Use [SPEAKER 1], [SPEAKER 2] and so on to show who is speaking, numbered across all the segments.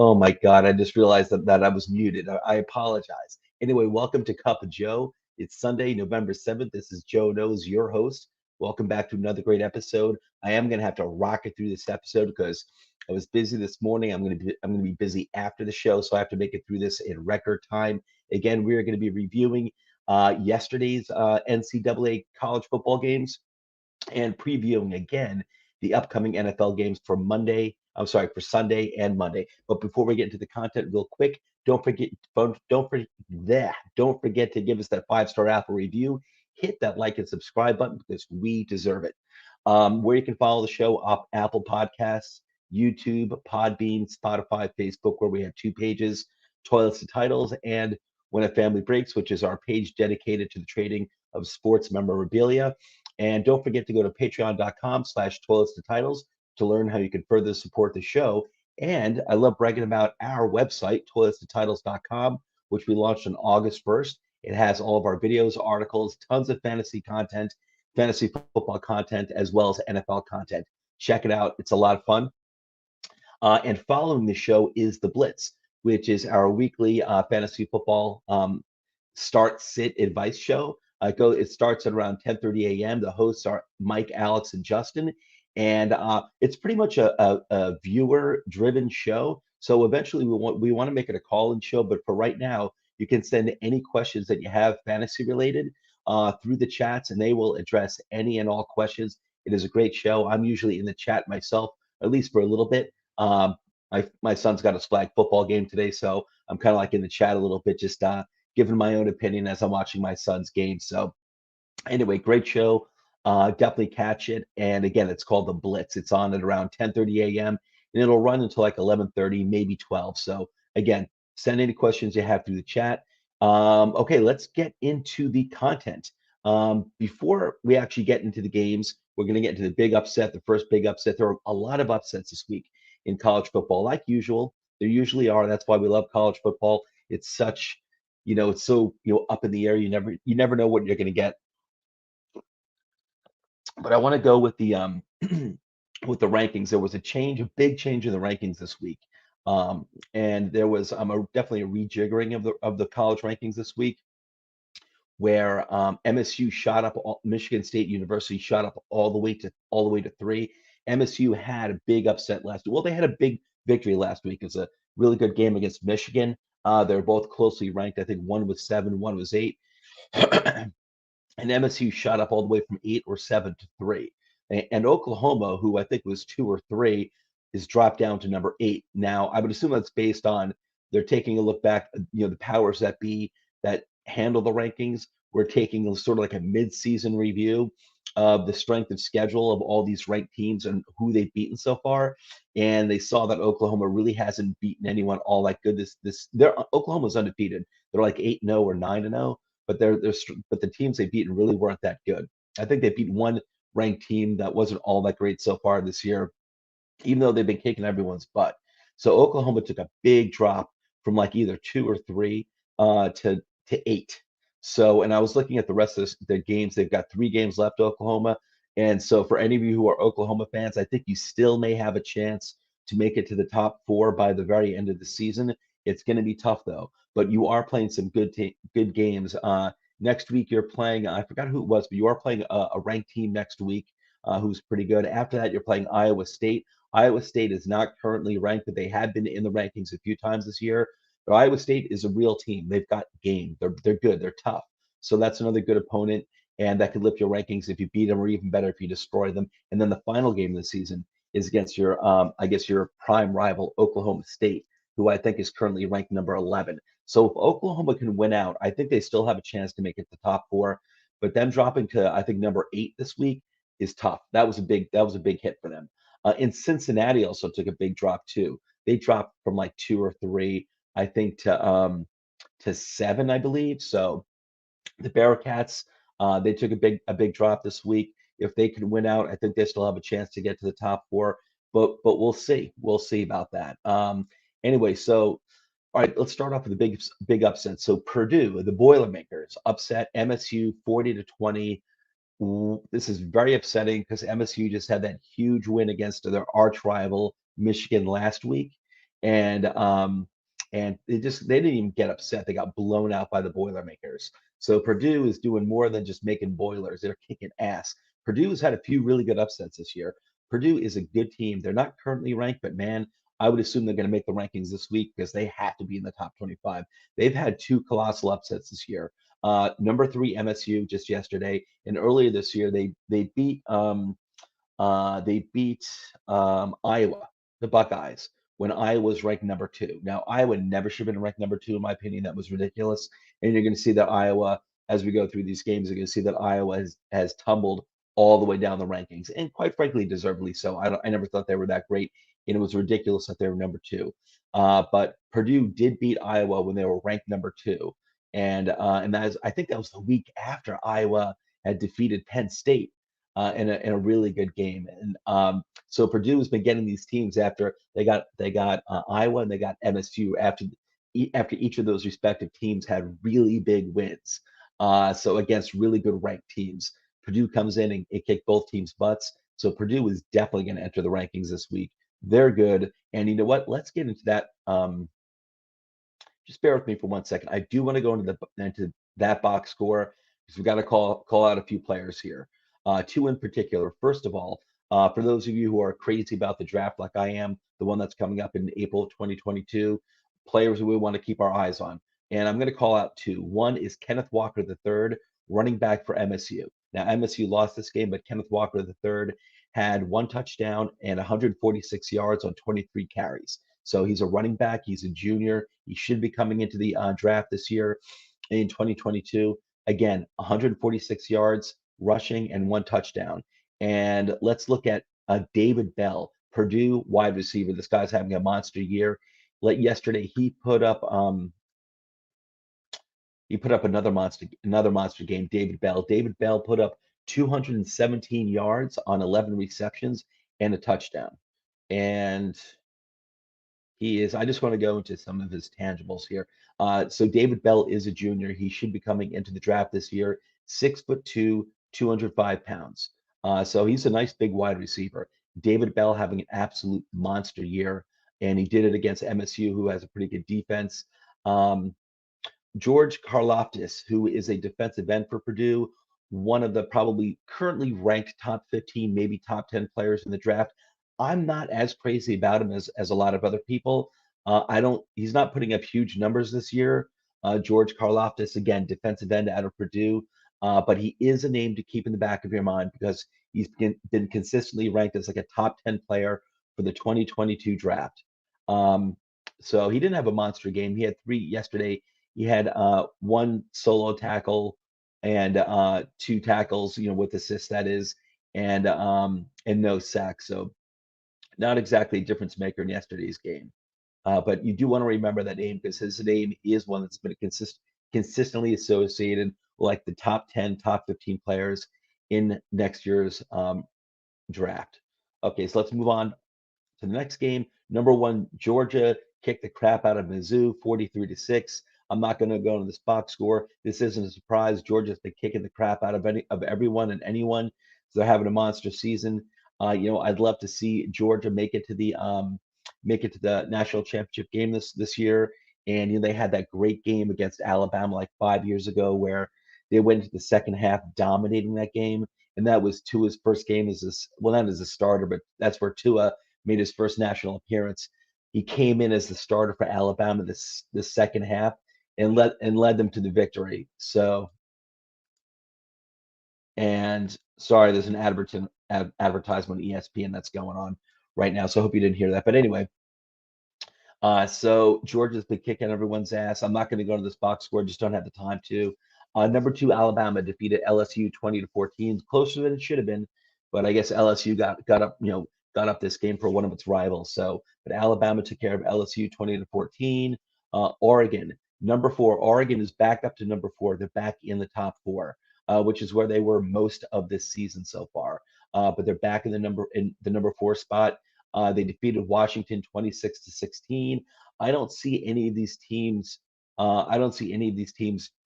[SPEAKER 1] Oh my God, I just realized that I was muted. I apologize. Anyway, welcome to Cup of Joe. It's Sunday, November 7th. This is Joe Knows, your host. Welcome back to another great episode. I am gonna have to rock it through this episode because I was busy this morning. I'm gonna be busy after the show, so I have to make it through this in record time. Again, we are going to be reviewing yesterday's NCAA college football games and previewing again the upcoming NFL games for Monday. I'm sorry, for Sunday and Monday. But before we get into the content, real quick, don't forget to give us that 5-star Apple review. Hit that like and subscribe button because we deserve it. Where you can follow the show up Apple Podcasts, YouTube, Podbean, Spotify, Facebook, where we have two pages, Toilets to Titles, and When a Family Breaks, which is our page dedicated to the trading of sports memorabilia. And don't forget to go to patreon.com/toilets to titles to learn how you can further support the show. And I love bragging about our website, toiletstotitles.com, which we launched on August 1st. It has all of our videos, articles, tons of fantasy content, fantasy football content, as well as NFL content. Check it out. It's a lot of fun. And following the show is The Blitz, which is our weekly fantasy football start sit advice show. It starts at around 10:30 a.m. The hosts are Mike, Alex, and Justin, and it's pretty much a viewer driven show. So eventually we want to make it a call in show, but for right now, you can send any questions that you have fantasy related through the chats, and they will address any and all questions. It is a great show. I'm usually in the chat myself, at least for a little bit. My son's got a flag football game today, so I'm kind of like in the chat a little bit, just giving my own opinion as I'm watching my son's game. So anyway, great show. Definitely catch it. And again, it's called The Blitz. It's on at around 10:30 a.m. and it'll run until like 11:30, maybe 12. So again, send any questions you have through the chat. Okay, let's get into the content. Before we actually get into the games, we're going to get into the big upset, the first big upset. There are a lot of upsets this week in college football, like usual. There usually are. That's why we love college football. It's such, it's so up in the air. You never know what you're going to get. But I want to go with the with the rankings. There was a big change in the rankings this week, and there was definitely a rejiggering of the college rankings this week, where MSU shot up, Michigan State University shot up all the way to 3. MSU had a big upset last week. Well, they had a big victory last week. It was a really good game against Michigan. They're both closely ranked. I think one was 7, one was 8. And MSU shot up all the way from 8 or 7 to 3. And Oklahoma, who I think was 2 or 3, is dropped down to number 8. Now, I would assume that's based on they're taking a look back, the powers that be that handle the rankings. We're taking sort of like a mid-season review of the strength of schedule of all these ranked teams and who they've beaten so far. And they saw that Oklahoma really hasn't beaten anyone all that good. Oklahoma's undefeated. They're like 8-0 or 9-0, but but the teams they've beaten really weren't that good. I think they beat one ranked team that wasn't all that great so far this year, even though they've been kicking everyone's butt. So Oklahoma took a big drop from like either 2 or 3 to 8. So, and I was looking at the rest of the games. They've got 3 games left, Oklahoma. And so, for any of you who are Oklahoma fans, I think you still may have a chance to make it to the top 4 by the very end of the season. It's going to be tough though, but you are playing some good games. Next week you're playing. I forgot who it was, but you are playing a ranked team next week, who's pretty good. After that, you're playing Iowa State. Iowa State is not currently ranked, but they have been in the rankings a few times this year. But Iowa State is a real team. They've got game. They're good. They're tough. So that's another good opponent, and that could lift your rankings if you beat them, or even better if you destroy them. And then the final game of the season is against I guess your prime rival, Oklahoma State, who I think is currently ranked number 11. So if Oklahoma can win out, I think they still have a chance to make it the top 4. But them dropping to I think number 8 this week is tough. That was a big hit for them. And Cincinnati also took a big drop too. They dropped from like 2 or 3, I think, to 7, I believe. So the Bearcats, they took a big drop this week. If they can win out, I think they still have a chance to get to the top 4. But we'll see. We'll see about that. Anyway, so all right, let's start off with the big upset. So Purdue, the Boilermakers, upset MSU 40-20. This is very upsetting because MSU just had that huge win against their arch rival Michigan last week, and and they didn't even get upset. They got blown out by the Boilermakers. So Purdue is doing more than just making boilers. They're kicking ass. Purdue has had a few really good upsets this year. Purdue is a good team. They're not currently ranked, but man, I would assume they're going to make the rankings this week because they have to be in the top 25. They've had two colossal upsets this year. Number three MSU just yesterday, and earlier this year they beat Iowa, the Buckeyes, when Iowa was ranked number two. Now, Iowa never should have been ranked number two, in my opinion. That was ridiculous. And you're going to see that Iowa, as we go through these games, you're going to see that Iowa has tumbled all the way down the rankings, and quite frankly, deservedly so. I never thought they were that great, and it was ridiculous that they were number two. But Purdue did beat Iowa when they were ranked number two, and that is, I think that was the week after Iowa had defeated Penn State in a really good game. And so Purdue has been getting these teams after they got Iowa and they got MSU after each of those respective teams had really big wins. So against really good ranked teams, Purdue comes in and it kicked both teams' butts. So Purdue is definitely going to enter the rankings this week. They're good, and you know what? Let's get into that. Just bear with me for 1 second. I do want to go into that box score because we've got to call out a few players here. Two in particular. First of all, for those of you who are crazy about the draft like I am, the one that's coming up in April of 2022, players we want to keep our eyes on. And I'm going to call out two. One is Kenneth Walker III, running back for MSU. Now, MSU lost this game, but Kenneth Walker III had one touchdown and 146 yards on 23 carries. So he's a running back. He's a junior. He should be coming into the draft this year in 2022. Again, 146 yards rushing and one touchdown. And let's look at David Bell, Purdue wide receiver. This guy's having a monster year. Yesterday he put up another monster game. David Bell. David Bell put up 217 yards on 11 receptions and a touchdown. And I just want to go into some of his tangibles here. So David Bell is a junior. He should be coming into the draft this year. 6'2", 205 pounds. So he's a nice big wide receiver. David Bell having an absolute monster year, and he did it against MSU, who has a pretty good defense. Um, George Karlaftis, who is a defensive end for Purdue, one of the probably currently ranked top 15, maybe top 10 players in the draft. I'm not as crazy about him as a lot of other people. He's not putting up huge numbers this year. George Karlaftis, again, defensive end out of Purdue, but he is a name to keep in the back of your mind because he's been consistently ranked as like a top 10 player for the 2022 draft. Um, so he didn't have a monster game. He had three yesterday. He had one solo tackle and two tackles, with assists, that is, and no sacks. So not exactly a difference maker in yesterday's game. But you do want to remember that name because his name is one that's been consistently associated with like the top 10, top 15 players in next year's draft. Okay, so let's move on to the next game. Number one, Georgia kicked the crap out of Mizzou, 43-6. I'm not going to go into this box score. This isn't a surprise. Georgia's been kicking the crap out of everyone and anyone. So they're having a monster season. I'd love to see Georgia make it to the national championship game this year. And they had that great game against Alabama like 5 years ago where they went into the second half dominating that game. And that was Tua's first game not as a starter, but that's where Tua made his first national appearance. He came in as the starter for Alabama this second half and led them to the victory. So, and sorry, there's an advertisement on ESPN that's going on right now, so I hope you didn't hear that. But anyway, so Georgia's been kicking everyone's ass. I'm not going to go to this box score; just don't have the time to. Number two, Alabama defeated LSU 20-14, closer than it should have been, but I guess LSU got up this game for one of its rivals. So, but Alabama took care of LSU 20-14. Oregon, number four. Oregon is back up to number four. They're back in the top four, which is where they were most of this season so far. But they're back in the number four spot. They defeated Washington 26-16. I don't see any of these teams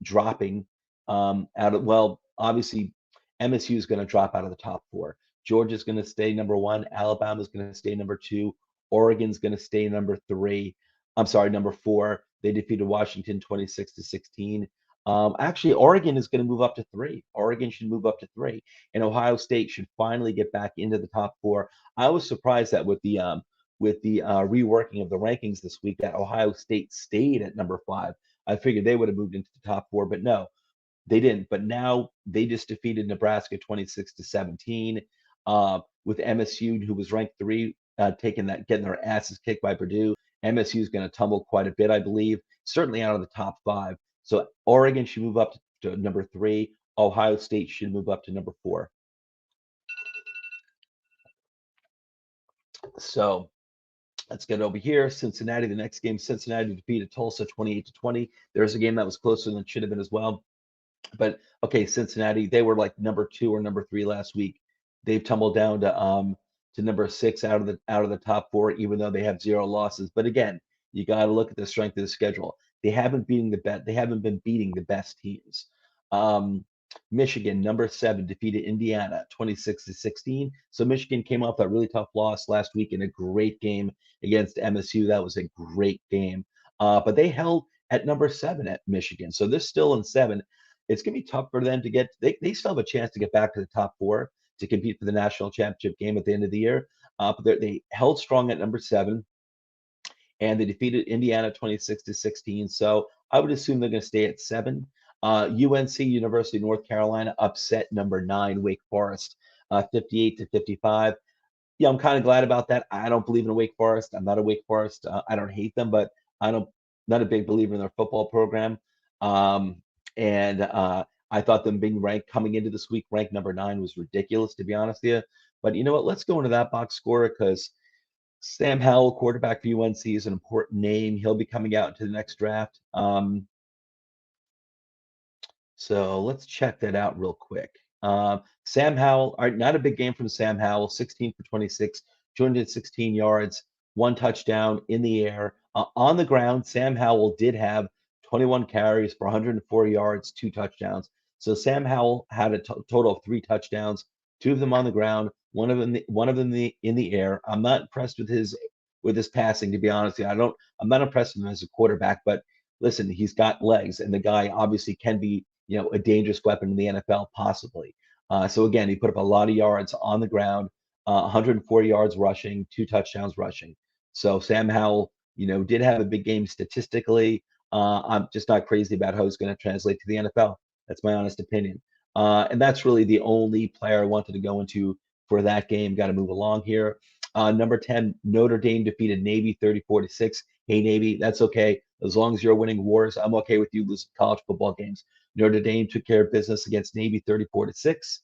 [SPEAKER 1] dropping obviously MSU is going to drop out of the top four. Georgia's going to stay number one. Alabama's going to stay number two. Oregon's going to stay number three. I'm sorry, number four. They defeated Washington 26-16. Actually, Oregon is going to move up to three. Oregon should move up to three, and Ohio State should finally get back into the top four. I was surprised that with the reworking of the rankings this week, that Ohio State stayed at number five. I figured they would have moved into the top four, but no, they didn't. But now they just defeated Nebraska 26-17. With MSU, who was ranked three, getting their asses kicked by Purdue. MSU is going to tumble quite a bit, I believe, certainly out of the top five. So Oregon should move up to number three. Ohio State should move up to number four. So let's get over here. Cincinnati, the next game, Cincinnati defeated Tulsa 28-20. There's a game that was closer than it should have been as well. But okay, Cincinnati, they were like number two or number three last week. They've tumbled down to number six out of the top four, even though they have zero losses. But again, you got to look at the strength of the schedule. They haven't been beating the best teams. Um, Michigan, number seven, defeated Indiana 26-16. So Michigan came off that really tough loss last week in a great game against MSU. That was a great game. But they held at number seven at Michigan. So they're still in seven. It's going to be tough for them to get. They still have a chance to get back to the top four to compete for the national championship game at the end of the year. But they held strong at number seven, and they defeated Indiana 26-16. So I would assume they're going to stay at seven. UNC, University of North Carolina, upset number nine, Wake Forest, 58-55. Yeah, I'm kind of glad about that. I don't believe in Wake Forest. I'm not a Wake Forest. I don't hate them, but I don't not a big believer in their football program. Um, and I thought them being ranked coming into this week, ranked number nine, was ridiculous, to be honest with you. But you know what? Let's go into that box score because Sam Howell, quarterback for UNC, is an important name. He'll be coming out into the next draft. So let's check that out real quick. Sam Howell, all right, not a big game from Sam Howell, 16 for 26, 216 yards, one touchdown in the air. On the ground, Sam Howell did have 21 carries for 104 yards, two touchdowns. So Sam Howell had a total of three touchdowns, two of them on the ground, one of them in the air. I'm not impressed with his passing, to be honest. I'm not impressed with him as a quarterback, but listen, he's got legs, and the guy obviously can be a dangerous weapon in the NFL, possibly. So again, he put up a lot of yards on the ground, 104 yards rushing, two touchdowns rushing. So Sam Howell, did have a big game statistically. I'm just not crazy about how it's going to translate to the NFL. That's my honest opinion. And that's really the only player I wanted to go into for that game. Got to move along here. Number 10, Notre Dame defeated Navy 34-6. Hey, Navy, that's okay. As long as you're winning wars, I'm okay with you losing college football games. Notre Dame took care of business against Navy 34-6.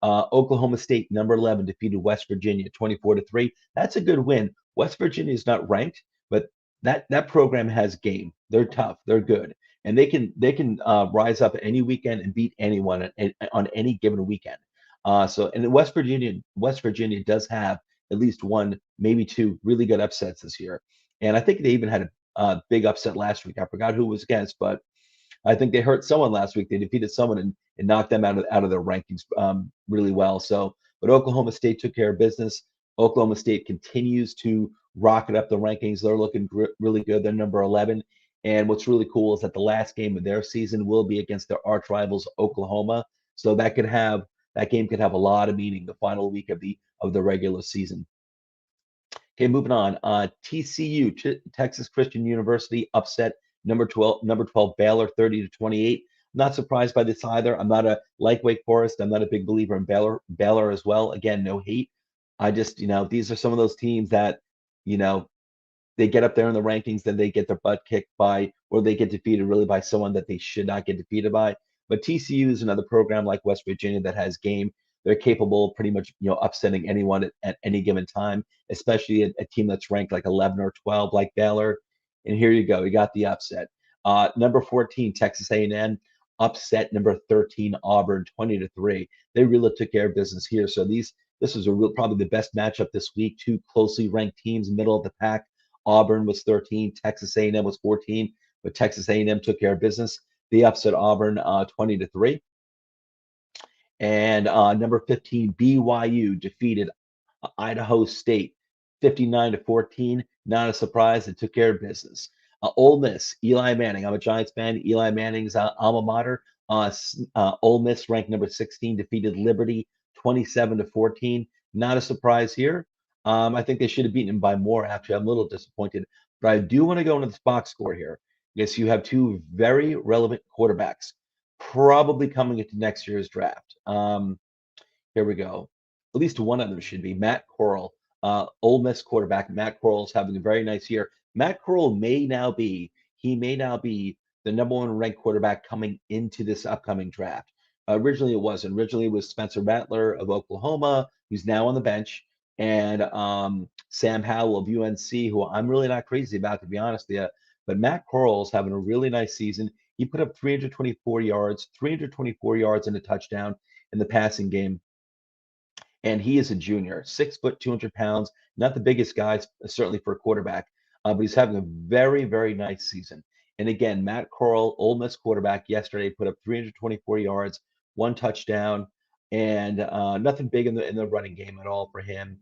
[SPEAKER 1] Oklahoma State, number 11, defeated West Virginia 24-3. That's a good win. West Virginia is not ranked, but that program has game. They're tough. They're good, and they can rise up any weekend and beat anyone on any given weekend. And West Virginia does have at least one, maybe two really good upsets this year, and I think they even had a big upset last week. I forgot who it was against, but I think they hurt someone last week. They defeated someone and knocked them out of their rankings really well. So, but Oklahoma State took care of business. Oklahoma State continues to rocket up the rankings. They're looking really good. They're number 11. And what's really cool is that the last game of their season will be against their arch rivals, Oklahoma. So that game could have a lot of meaning the final week of the regular season. Okay, moving on. TCU, Texas Christian University, upset number 12 Baylor 30-28. Not surprised by this either. I'm not like Wake Forest. I'm not a big believer in Baylor as well. Again, no hate. I just, these are some of those teams that, you know, they get up there in the rankings, then they get their butt kicked by, or they get defeated really by someone that they should not get defeated by. But TCU is another program like West Virginia that has game. They're capable of pretty much, upsetting anyone at any given time, especially a team that's ranked like 11 or 12 like Baylor. And here you go. You got the upset. Number 14, Texas A&M upset number 13 Auburn 20-3. They really took care of business here. So this was probably the best matchup this week. Two closely ranked teams, middle of the pack. Auburn was 13, Texas A&M was 14, but Texas A&M took care of business. They upset Auburn 20-3. And number 15, BYU defeated Idaho State 59-14. Not a surprise. They took care of business. Ole Miss, Eli Manning. I'm a Giants fan. Eli Manning's alma mater. Ole Miss, ranked number 16, defeated Liberty 27-14. Not a surprise here. I think they should have beaten him by more. Actually, I'm a little disappointed, but I do want to go into this box score here. Yes, you have two very relevant quarterbacks probably coming into next year's draft. Here we go. At least one of them should be Matt Corral, Ole Miss quarterback. Matt Corral's having a very nice year. Matt Corral he may now be the number one ranked quarterback coming into this upcoming draft. Originally, it wasn't. Originally, it was Spencer Rattler of Oklahoma, who's now on the bench, and Sam Howell of UNC, who I'm really not crazy about, to be honest with you. But Matt Corral's having a really nice season. He put up 324 yards and a touchdown in the passing game, and he is a junior, 6 foot, 200 pounds, not the biggest guy, certainly for a quarterback, but he's having a very, very nice season. And again, Matt Corral, Ole Miss quarterback, yesterday put up 324 yards, one touchdown, and nothing big in the running game at all for him.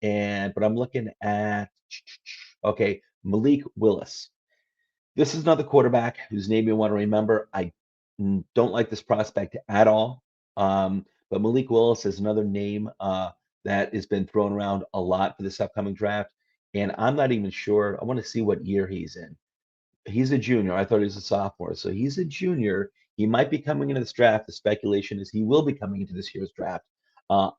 [SPEAKER 1] But I'm looking at okay, Malik Willis. This is another quarterback whose name you want to remember. I don't like this prospect at all. But Malik Willis is another name that has been thrown around a lot for this upcoming draft. And I'm not even sure. I want to see what year he's in. He's a junior. I thought he was a sophomore. So he's a junior. He might be coming into this draft. The speculation is he will be coming into this year's draft.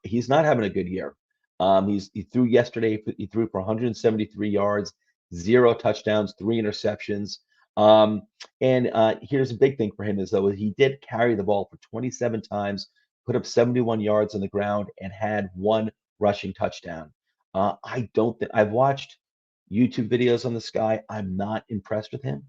[SPEAKER 1] He's not having a good year. He threw yesterday. He threw for 173 yards, zero touchdowns, three interceptions. And here's a big thing for him is though he did carry the ball for 27 times, put up 71 yards on the ground, and had one rushing touchdown. I don't think I've watched YouTube videos on this guy. I'm not impressed with him.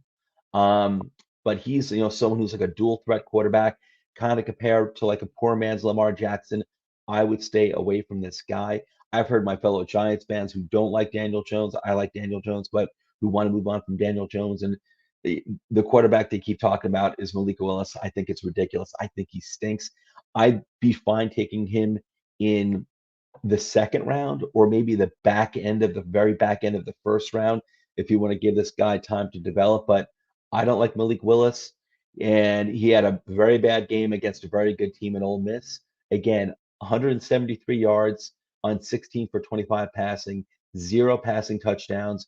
[SPEAKER 1] But he's someone who's like a dual threat quarterback, kind of compared to like a poor man's Lamar Jackson. I would stay away from this guy. I've heard my fellow Giants fans who don't like Daniel Jones. I like Daniel Jones, but who want to move on from Daniel Jones. And the quarterback they keep talking about is Malik Willis. I think it's ridiculous. I think he stinks. I'd be fine taking him in the second round or maybe the very back end of the first round if you want to give this guy time to develop. But I don't like Malik Willis. And he had a very bad game against a very good team in Ole Miss. Again, 173 yards on 16 for 25 passing, zero passing touchdowns.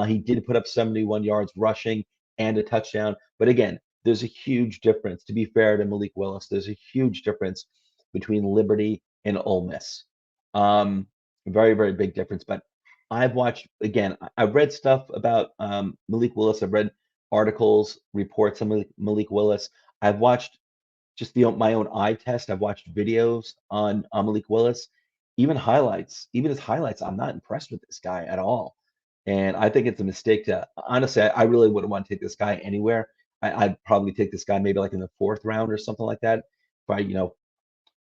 [SPEAKER 1] He did put up 71 yards rushing and a touchdown. But again, there's a huge difference. To be fair to Malik Willis, there's a huge difference between Liberty and Ole Miss. Very, very big difference. But I've watched, again, I've read stuff about Malik Willis. I've read articles, reports on Malik Willis. I've watched just my own eye test. I've watched videos on Malik Willis, even highlights, even his highlights. I'm not impressed with this guy at all. And I think it's a mistake to honestly, I really wouldn't want to take this guy anywhere. I'd probably take this guy maybe like in the fourth round or something like that. If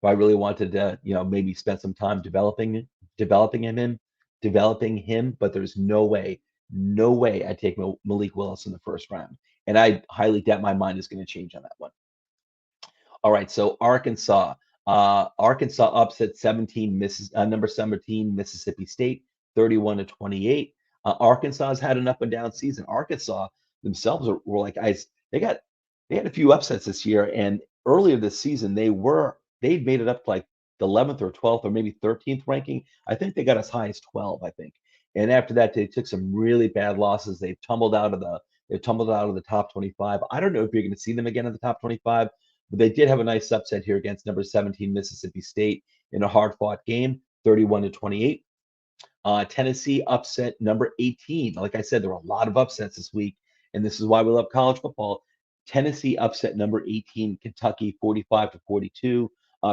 [SPEAKER 1] I really wanted to, maybe spend some time developing him, but there's no way I'd take Malik Willis in the first round. And I highly doubt my mind is going to change on that one. All right, so Arkansas. Arkansas upset number 17 Mississippi State, 31-28. Arkansas has had an up and down season. Arkansas themselves were like guys. They had a few upsets this year, and earlier this season they'd made it up to like the 11th or 12th or maybe 13th ranking. I think they got as high as 12. I think, and after that they took some really bad losses. They've tumbled out of the top 25. I don't know if you're going to see them again in the top 25. But they did have a nice upset here against number 17 Mississippi State in a hard-fought game, 31-28. Tennessee upset number 18. Like I said, there were a lot of upsets this week, and this is why we love college football. Tennessee upset number 18 Kentucky, 45-42.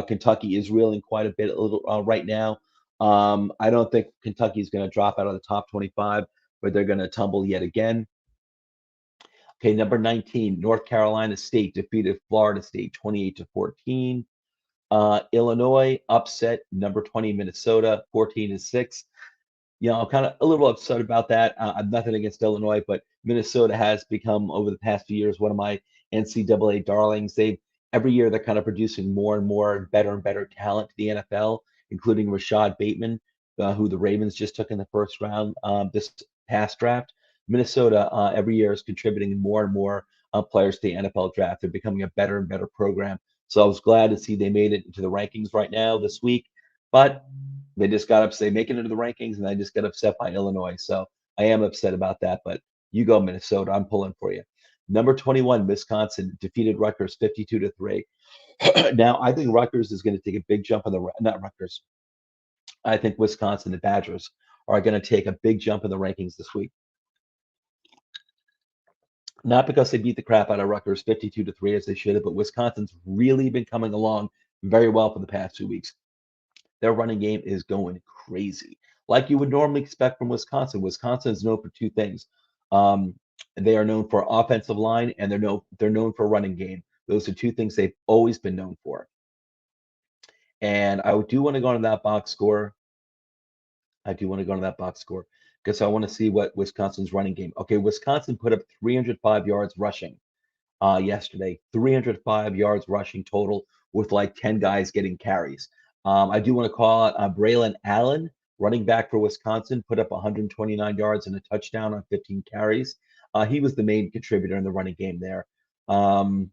[SPEAKER 1] Kentucky is reeling quite a little right now. I don't think Kentucky is going to drop out of the top 25, but they're going to tumble yet again. Okay, number 19, North Carolina State defeated Florida State 28-14. Illinois upset number 20 Minnesota 14-6. I'm kind of a little upset about that. I'm nothing against Illinois, but Minnesota has become over the past few years one of my NCAA darlings. Every year they're kind of producing more and more and better talent to the NFL, including Rashad Bateman, who the Ravens just took in the first round this past draft. Minnesota every year is contributing more and more players to the NFL draft. They're becoming a better and better program. So I was glad to see they made it into the rankings right now this week, but they just got upset. They make it into the rankings, and I just got upset by Illinois. So I am upset about that. But you go, Minnesota. I'm pulling for you. Number 21, Wisconsin defeated Rutgers 52-3. Now I think Rutgers is going to take a big jump on the not Rutgers. I think Wisconsin, the Badgers, are going to take a big jump in the rankings this week. Not because they beat the crap out of Rutgers 52-3 as they should have, but Wisconsin's really been coming along very well for the past 2 weeks. Their running game is going crazy, like you would normally expect from Wisconsin. Wisconsin is known for two things. Um, they are known for offensive line, and they're known for running game. Those are two things they've always been known for. And I do want to go on that box score. I do want to go to that box score because I want to see what Wisconsin's running game. Okay, Wisconsin put up 305 yards rushing yesterday, 305 yards rushing total with like 10 guys getting carries. I do want to call out Braylon Allen, running back for Wisconsin, put up 129 yards and a touchdown on 15 carries. He was the main contributor in the running game there. Um,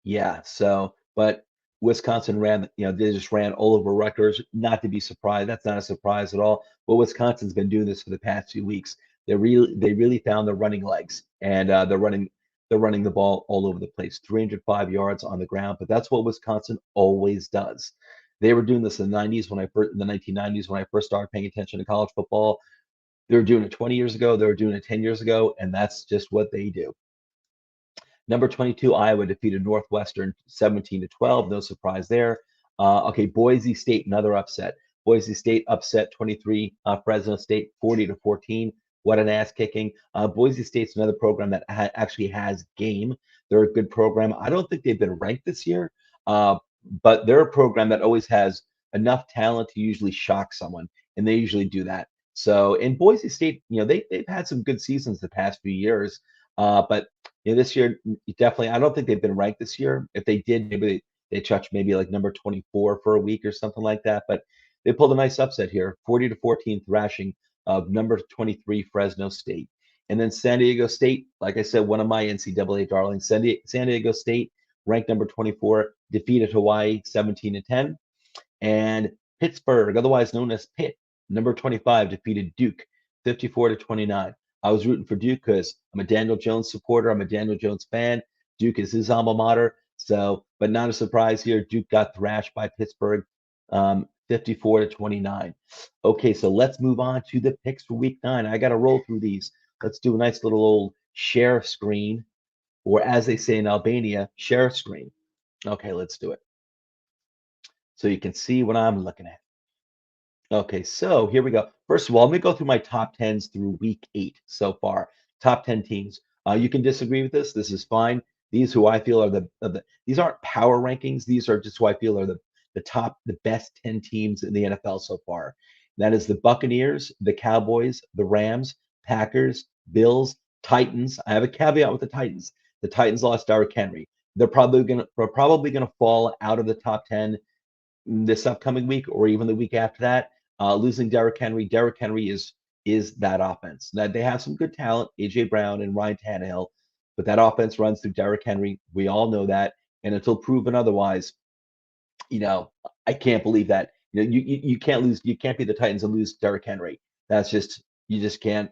[SPEAKER 1] yeah, so, but Wisconsin ran, they just ran all over Rutgers. Not to be surprised. That's not a surprise at all. But Wisconsin's been doing this for the past 2 weeks. They really found their running legs, and they're running the ball all over the place. 305 yards on the ground, but that's what Wisconsin always does. They were doing this in the 90s in the 1990s when I first started paying attention to college football. They were doing it 20 years ago. They were doing it 10 years ago, and that's just what they do. Number 22, Iowa defeated Northwestern 17-12. No surprise there. Okay, Boise State, another upset. Boise State upset 23, Fresno State 40-14. What an ass kicking. Boise State's another program that actually has game. They're a good program. I don't think they've been ranked this year, uh, but they're a program that always has enough talent to usually shock someone, and they usually do that. So in Boise State, they've had some good seasons the past few years, but this year, definitely, I don't think they've been ranked this year. If they did, maybe they touched maybe like number 24 for a week or something like that. But they pulled a nice upset here, 40-14 thrashing of number 23 Fresno State. And then San Diego State, like I said, one of my NCAA darlings, San Diego State, ranked number 24, defeated Hawaii 17-10. And Pittsburgh, otherwise known as Pitt, number 25, defeated Duke 54-29. I was rooting for Duke because I'm a Daniel Jones supporter. I'm a Daniel Jones fan. Duke is his alma mater. So, but not a surprise here. Duke got thrashed by Pittsburgh 54-29. Okay, so let's move on to the picks for week 9. I got to roll through these. Let's do a nice little old share screen, or as they say in Albania, share screen. Okay, let's do it. So you can see what I'm looking at. Okay, so here we go. First of all, let me go through my top 10s through week 8 so far. Top 10 teams. You can disagree with this. This is fine. These who I feel are these aren't power rankings. These are just who I feel are the best 10 teams in the NFL so far. That is the Buccaneers, the Cowboys, the Rams, Packers, Bills, Titans. I have a caveat with the Titans. The Titans lost Derrick Henry. They're probably gonna fall out of the top 10 this upcoming week or even the week after that. Losing Derrick Henry. Derrick Henry is that offense. That they have some good talent, AJ Brown and Ryan Tannehill, but that offense runs through Derrick Henry. We all know that, and until proven otherwise, you know, I can't believe that. You can't lose. You can't be the Titans and lose Derrick Henry. That's just you just can't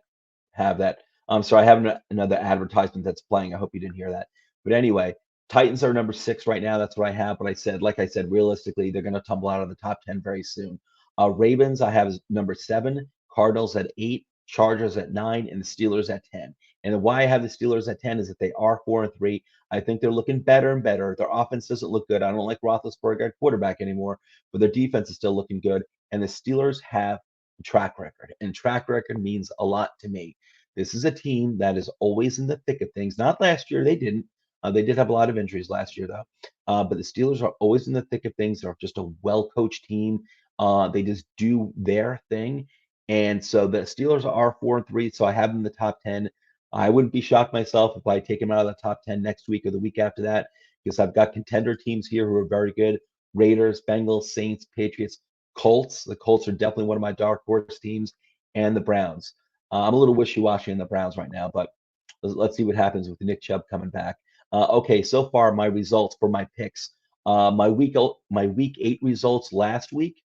[SPEAKER 1] have that. So I have another advertisement that's playing. I hope you didn't hear that. But anyway, Titans are number 6 right now. That's what I have. But like I said, realistically, they're going to tumble out of the top 10 very soon. Ravens, I have as number 7, Cardinals at 8, Chargers at 9, and the Steelers at 10. And why I have the Steelers at 10 is that they are 4-3. I think they're looking better and better. Their offense doesn't look good. I don't like Roethlisberger at quarterback anymore, but their defense is still looking good. And the Steelers have a track record, and track record means a lot to me. This is a team that is always in the thick of things. Not last year, they didn't. They did have a lot of injuries last year, though. But the Steelers are always in the thick of things. They're just a well-coached team. They just do their thing. And so the Steelers are 4-3, so I have them in the top 10. I wouldn't be shocked myself if I take them out of the top 10 next week or the week after that, because I've got contender teams here who are very good. Raiders, Bengals, Saints, Patriots, Colts. The Colts are definitely one of my dark horse teams, and the Browns. I'm a little wishy-washy in the Browns right now, but let's see what happens with Nick Chubb coming back. Okay, so far my results for my picks. My week 8 results last week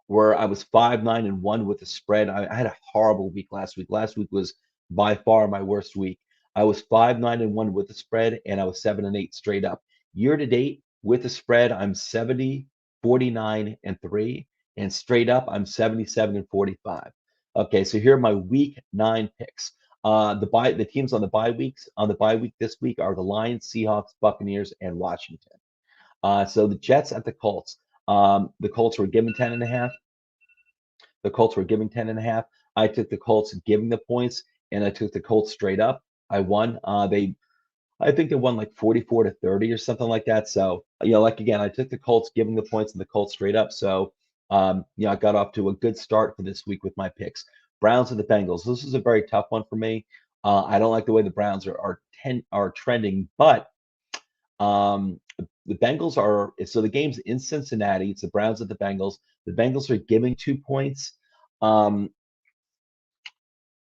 [SPEAKER 1] where I was 5-9-1 with the spread. I had a horrible week last week. Last week was by far my worst week. I was 5-9-1 with the spread, and I was 7-8 straight up. Year to date with the spread, I'm 70, 49-3, and straight up, I'm 77-45. Okay, so here are my week 9 picks. The teams on the bye week this week are the Lions, Seahawks, Buccaneers, and Washington. So the Jets at the Colts. The Colts were given 10.5. The Colts were giving 10.5. I took the Colts giving the points, and I took the Colts straight up. I won. I think they won like 44-30 or something like that. So, like again, I took the Colts giving the points and the Colts straight up. So, I got off to a good start for this week with my picks. Browns and the Bengals. This is a very tough one for me. I don't like the way the Browns are trending, but the Bengals are so the game's in Cincinnati. It's the Browns at the Bengals. The Bengals are giving 2 points. Um,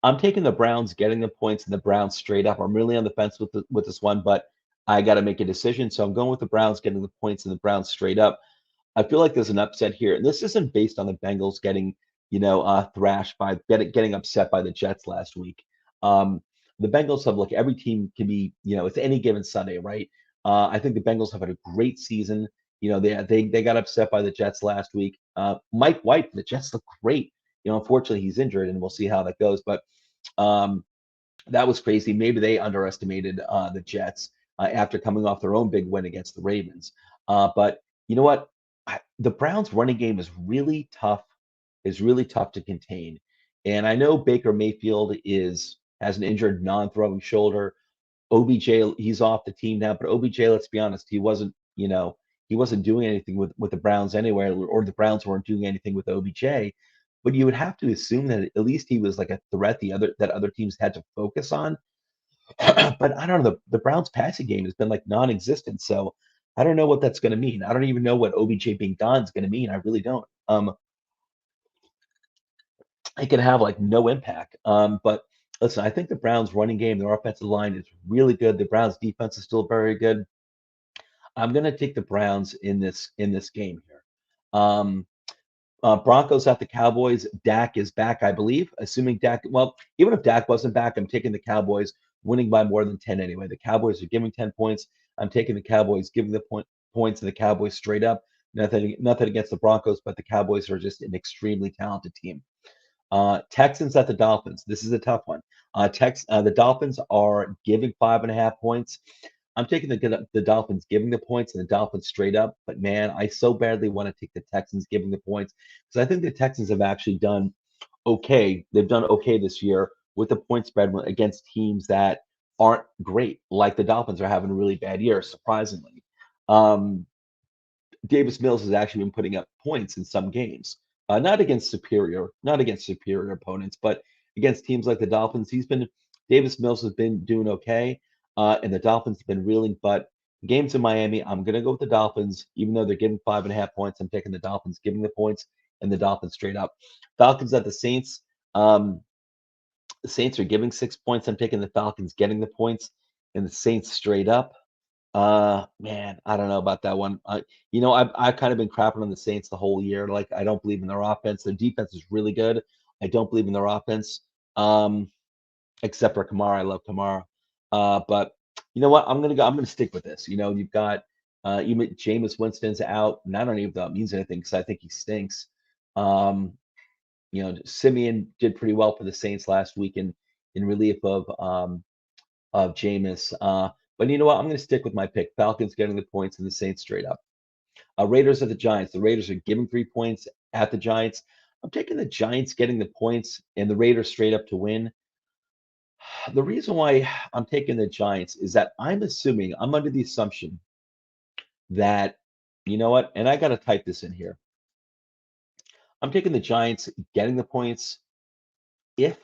[SPEAKER 1] I'm taking the Browns getting the points and the Browns straight up. I'm really on the fence with this one, but I got to make a decision. So I'm going with the Browns getting the points and the Browns straight up. I feel like there's an upset here, and this isn't based on the Bengals getting, thrashed by getting upset by the Jets last week. Um, the Bengals have like every team can be, it's any given Sunday, right? I think the Bengals have had a great season. They got upset by the Jets last week. Mike White, the Jets look great. Unfortunately, he's injured, and we'll see how that goes. But um, that was crazy. Maybe they underestimated the Jets after coming off their own big win against the Ravens. But you know what? The Browns' running game is really tough to contain. And I know Baker Mayfield has an injured non-throwing shoulder. OBJ, he's off the team now, but OBJ, let's be honest, he wasn't doing anything with the Browns anyway, or the Browns weren't doing anything with OBJ. But you would have to assume that at least he was like a threat that other teams had to focus on. But I don't know. The Browns passing game has been like non-existent. So I don't know what that's going to mean. I don't even know what OBJ being gone is going to mean. I really don't. It can have like no impact. But listen, I think the Browns running game, their offensive line is really good. The Browns defense is still very good. I'm going to take the Browns in this game here. Um, Broncos at the Cowboys. Dak is back, I believe. Assuming Dak, well, even if Dak wasn't back, I'm taking the Cowboys winning by more than 10 anyway. The Cowboys are giving 10 points. I'm taking the Cowboys giving the points and the Cowboys straight up. Nothing against the Broncos, but the Cowboys are just an extremely talented team. Texans at the Dolphins. This is a tough one. The Dolphins are giving 5.5 points. I'm taking the Dolphins giving the points and the Dolphins straight up. But man, I so badly want to take the Texans giving the points because I think the Texans have actually done okay. They've done okay this year with the point spread against teams that aren't great, like the Dolphins are having a really bad year, surprisingly. Um, Davis Mills has actually been putting up points in some games, not against superior opponents, but against teams like the Dolphins. Davis Mills has been doing okay, and the Dolphins have been reeling. But the games in Miami, I'm going to go with the Dolphins, even though they're giving 5.5 points. I'm taking the Dolphins, giving the points, and the Dolphins straight up. Falcons at the Saints. The Saints are giving 6 points. I'm taking the Falcons, getting the points, and the Saints straight up. Man, I don't know about that one. I've kind of been crapping on the Saints the whole year. Like, I don't believe in their offense. Their defense is really good. I don't believe in their offense. Um, except for Kamara. I love Kamara. But you know what? I'm gonna stick with this. You've got even Jameis Winston's out, and I don't even know if that means anything because I think he stinks. Um, Simeon did pretty well for the Saints last week in relief of Jameis. But you know what? I'm going to stick with my pick. Falcons getting the points and the Saints straight up. Raiders at the Giants. The Raiders are giving 3 points at the Giants. I'm taking the Giants getting the points and the Raiders straight up to win. The reason why I'm taking the Giants is that I'm under the assumption that, you know what? And I got to type this in here. I'm taking the Giants getting the points if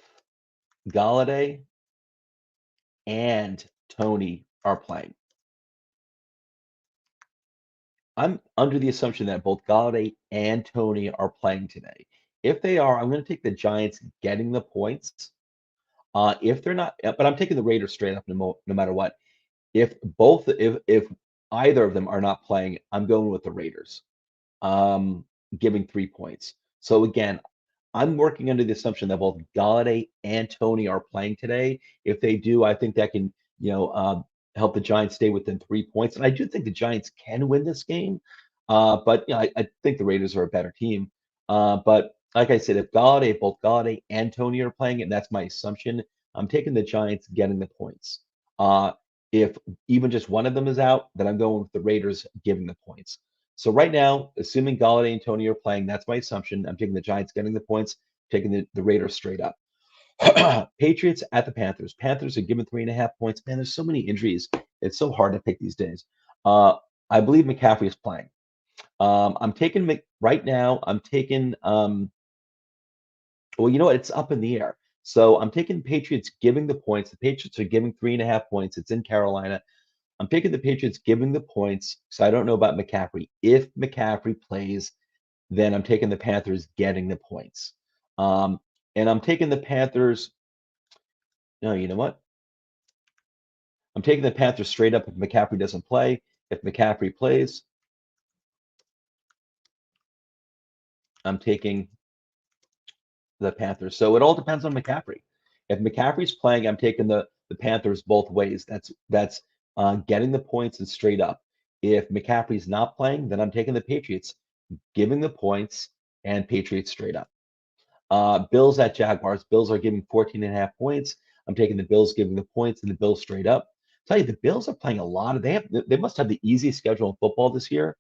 [SPEAKER 1] Galladay and Tony are playing. I'm under the assumption that both Galladay and Tony are playing today. If they are, I'm going to take the Giants getting the points. If they're not, but I'm taking the Raiders straight up no matter what. If either of them are not playing, I'm going with the Raiders, um, giving 3 points. So again, I'm working under the assumption that both Galladay and Tony are playing today. If they do, I think that can, you know, help the Giants stay within 3 points. And I do think the Giants can win this game. But I think the Raiders are a better team. But like I said, if both Galladay and Tony are playing, and that's my assumption, I'm taking the Giants getting the points. Uh, if even just one of them is out, then I'm going with the Raiders giving the points. So right now, assuming Galladay and Tony are playing, that's my assumption. I'm taking the Giants getting the points, taking the Raiders straight up. Patriots at the Panthers. Panthers are given 3.5 points. Man, there's so many injuries. It's so hard to pick these days. Uh, I believe McCaffrey is playing. I'm taking right now. I'm taking. Well, you know what? It's up in the air. So I'm taking Patriots giving the points. The Patriots are giving 3.5 points. It's in Carolina. I'm taking the Patriots giving the points. So I don't know about McCaffrey. If McCaffrey plays, then I'm taking the Panthers getting the points. Um, and I'm taking the Panthers. No, you know what? I'm taking the Panthers straight up if McCaffrey doesn't play. If McCaffrey plays, I'm taking the Panthers. So it all depends on McCaffrey. If McCaffrey's playing, I'm taking the Panthers both ways. That's getting the points and straight up. If McCaffrey's not playing, then I'm taking the Patriots, giving the points and Patriots straight up. Bills at Jaguars. Bills are giving 14.5 points. I'm taking the Bills giving the points and the Bills straight up. Tell you, the Bills are playing a lot of they must have the easiest schedule in football this year.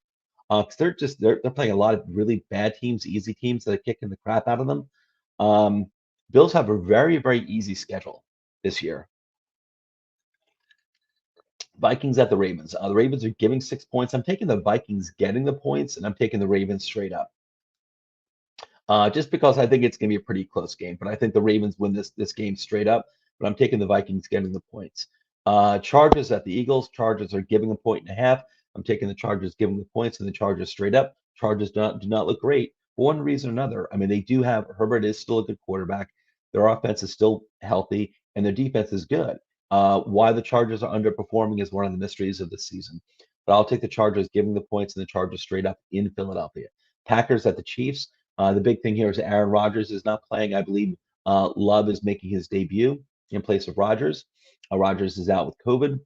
[SPEAKER 1] Because they're playing a lot of really bad teams, easy teams that are kicking the crap out of them. Um, Bills have a very, very easy schedule this year. Vikings at the Ravens. The Ravens are giving 6 points. I'm taking the Vikings getting the points, and I'm taking the Ravens straight up. Just because I think it's going to be a pretty close game. But I think the Ravens win this game straight up. But I'm taking the Vikings getting the points. Chargers at the Eagles. Chargers are giving a point and a half. I'm taking the Chargers giving the points and the Chargers straight up. Chargers do not look great for one reason or another. I mean, they do have Herbert is still a good quarterback. Their offense is still healthy, and their defense is good. Why the Chargers are underperforming is one of the mysteries of this season. But I'll take the Chargers giving the points and the Chargers straight up in Philadelphia. Packers at the Chiefs. The big thing here is Aaron Rodgers is not playing. I believe Love is making his debut in place of Rodgers. Rodgers is out with COVID.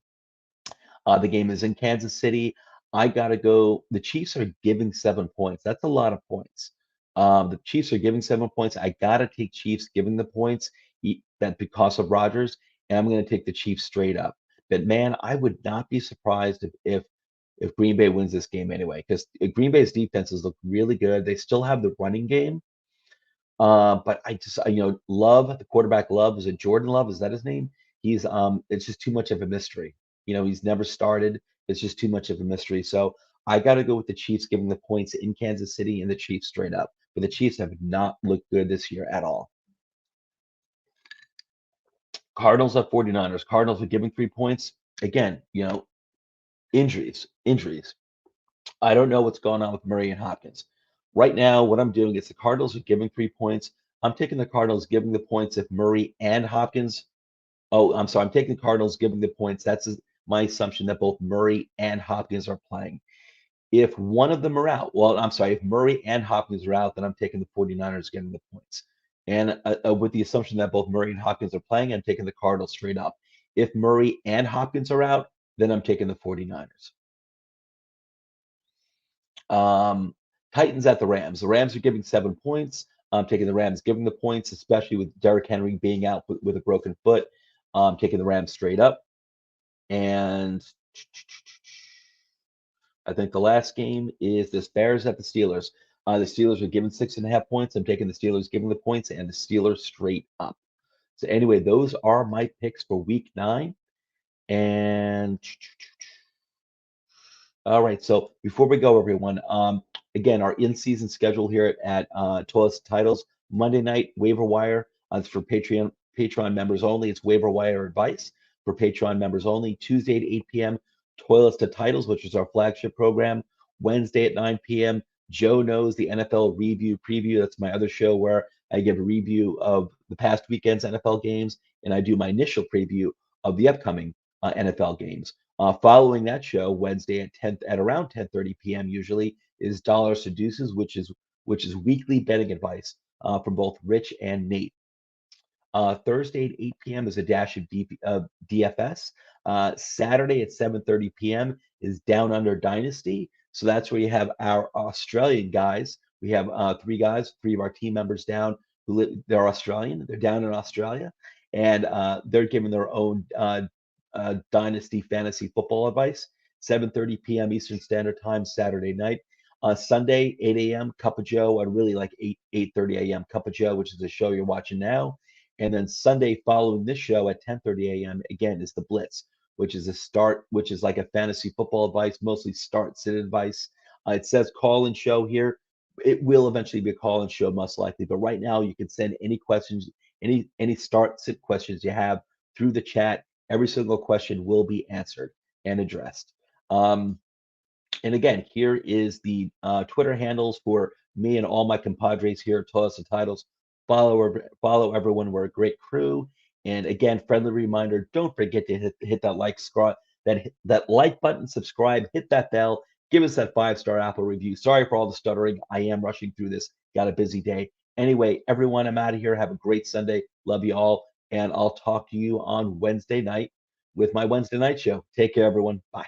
[SPEAKER 1] The game is in Kansas City. I got to go. The Chiefs are giving 7 points. That's a lot of points. The Chiefs are giving 7 points. I got to take Chiefs giving the points that because of Rodgers, and I'm going to take the Chiefs straight up. But man, I would not be surprised if Green Bay wins this game anyway, because Green Bay's defenses look really good. They still have the running game, but Love, the quarterback Love, is it Jordan Love? Is that his name? It's just too much of a mystery. He's never started. It's just too much of a mystery. So I got to go with the Chiefs giving the points in Kansas City and the Chiefs straight up. But the Chiefs have not looked good this year at all. Cardinals at 49ers. Cardinals are giving 3 points. Again, injuries. I don't know what's going on with Murray and Hopkins. Right now, what I'm doing is the Cardinals are giving 3 points. I'm taking the Cardinals giving the points if Murray and Hopkins. Oh, I'm sorry. I'm taking the Cardinals giving the points. That's my assumption that both Murray and Hopkins are playing. If one of them are out, well, I'm sorry, if Murray and Hopkins are out, then I'm taking the 49ers getting the points. And with the assumption that both Murray and Hopkins are playing, I'm taking the Cardinals straight up. If Murray and Hopkins are out, then I'm taking the 49ers. Um, Titans at the Rams. The Rams are giving 7 points. I'm taking the Rams giving the points, especially with Derrick Henry being out with a broken foot. I'm taking the Rams straight up. And I think the last game is this Bears at the Steelers. The Steelers are given 6.5 points. I'm taking the Steelers giving the points and the Steelers straight up. So anyway, those are my picks for Week 9. And all right, so before we go, everyone, again, our in-season schedule here at Toilets Titles, Monday night waiver wire. It's for Patreon members only. It's waiver wire advice for Patreon members only. Tuesday at 8 p.m. Toilets to Titles, which is our flagship program. Wednesday at 9 p.m. Joe Knows the NFL Review Preview. That's my other show where I give a review of the past weekend's NFL games, and I do my initial preview of the upcoming NFL games. Following that show, Wednesday at around 10:30 p.m. usually is Dollars to Deuces, which is weekly betting advice from both Rich and Nate. Thursday at 8 p.m. is a dash of DFS. Saturday at 7:30 p.m. is Down Under Dynasty. So that's where you have our Australian guys. We have three guys, three of our team members down who they're Australian. They're down in Australia, and they're giving their own dynasty fantasy football advice. 7:30 p.m. Eastern Standard Time Saturday night. Sunday 8 a.m. Cup of Joe, and really like 8:30 a.m. Cup of Joe, which is the show you're watching now. And then Sunday following this show at 10:30 a.m. again is the Blitz, which is like a fantasy football advice, mostly start sit advice. It says call in show here. It will eventually be a call in show most likely, but right now you can send any questions, any start sit questions you have through the chat. Every single question will be answered and addressed. And again, here is the Twitter handles for me and all my compadres here at Toss the Titles. Follow everyone. We're a great crew. And again, friendly reminder: don't forget to hit that that like button, subscribe, hit that bell, give us that 5-star Apple review. Sorry for all the stuttering. I am rushing through this. Got a busy day. Anyway, everyone, I'm out of here. Have a great Sunday. Love you all, and I'll talk to you on Wednesday night with my Wednesday night show. Take care, everyone. Bye.